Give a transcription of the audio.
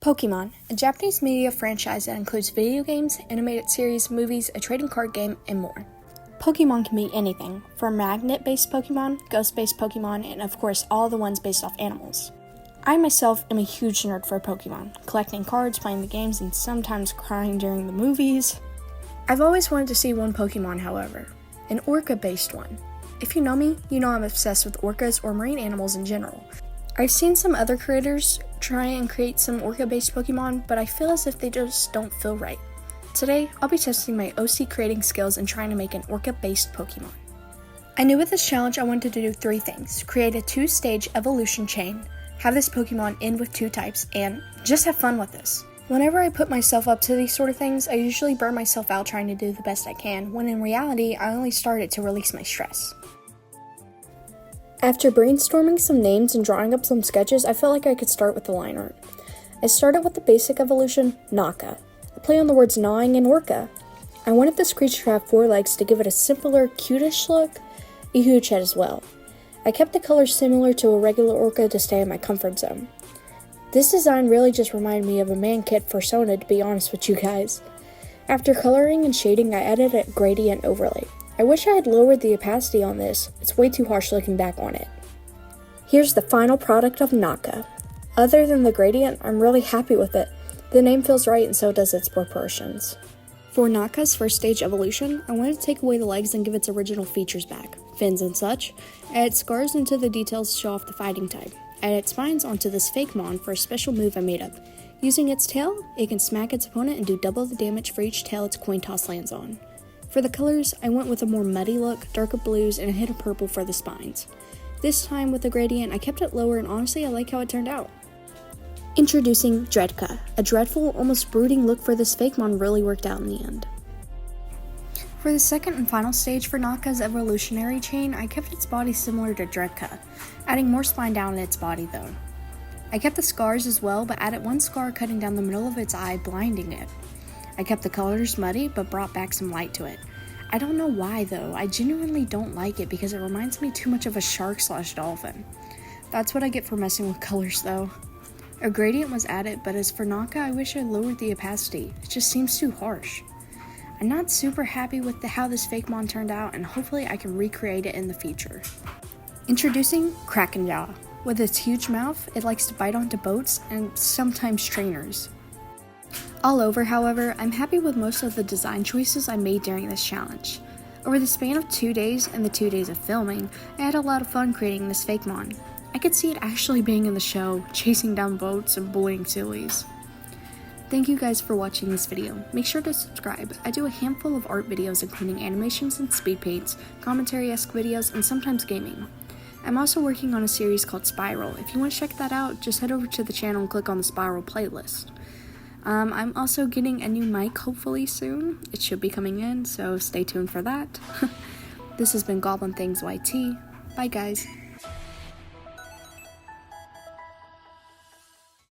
Pokémon, a Japanese media franchise that includes video games, animated series, movies, a trading card game, and more. Pokémon can be anything, from magnet-based Pokémon, ghost-based Pokémon, and of course all the ones based off animals. I myself am a huge nerd for Pokémon, collecting cards, playing the games, and sometimes crying during the movies. I've always wanted to see one Pokémon, however, an Orca-based one. If you know me, you know I'm obsessed with orcas or marine animals in general. I've seen some other creators try and create some Orca-based Pokemon, but I feel as if they just don't feel right. Today, I'll be testing my OC creating skills and trying to make an Orca-based Pokemon. I knew with this challenge I wanted to do 3 things: create a 2-stage evolution chain, have this Pokemon end with 2 types, and just have fun with this. Whenever I put myself up to these sort of things, I usually burn myself out trying to do the best I can, when in reality, I only started to release my stress. After brainstorming some names and drawing up some sketches, I felt like I could start with the line art. I started with the basic evolution, Naka, a play on the words gnawing and Orca. I wanted this creature to have 4 legs to give it a simpler, cutish look, a huge head as well. I kept the colors similar to a regular Orca to stay in my comfort zone. This design really just reminded me of a man kit persona, to be honest with you guys. After coloring and shading, I added a gradient overlay. I wish I had lowered the opacity on this, it's way too harsh looking back on it. Here's the final product of Naka. Other than the gradient, I'm really happy with it. The name feels right and so does its proportions. For Naka's first stage evolution, I wanted to take away the legs and give its original features back, fins and such, add scars into the details to show off the fighting type, added spines onto this fake mon for a special move I made up. Using its tail, it can smack its opponent and do double the damage for each tail its coin toss lands on. For the colors, I went with a more muddy look, darker blues, and a hint of purple for the spines. This time with the gradient, I kept it lower and honestly I like how it turned out. Introducing Dredka, a dreadful, almost brooding look for this fakemon really worked out in the end. For the second and final stage for Naka's evolutionary chain, I kept its body similar to Dredka, adding more spine down in its body though. I kept the scars as well, but added 1 scar cutting down the middle of its eye, blinding it. I kept the colors muddy, but brought back some light to it. I don't know why though, I genuinely don't like it because it reminds me too much of a shark/dolphin. That's what I get for messing with colors though. A gradient was added, but as for Naka, I wish I lowered the opacity. It just seems too harsh. I'm not super happy with how this fakemon turned out, and hopefully I can recreate it in the future. Introducing Krakenjaw. With its huge mouth, it likes to bite onto boats and sometimes trainers. All over, however, I'm happy with most of the design choices I made during this challenge. Over the span of 2 days and the 2 days of filming, I had a lot of fun creating this fakemon. I could see it actually being in the show, chasing down boats and bullying sillies. Thank you guys for watching this video. Make sure to subscribe. I do a handful of art videos including animations and speed paints, commentary-esque videos, and sometimes gaming. I'm also working on a series called Spiral. If you want to check that out, just head over to the channel and click on the Spiral playlist. I'm also getting a new mic hopefully soon. It should be coming in, so stay tuned for that. This has been goblinthingzyt. Bye guys.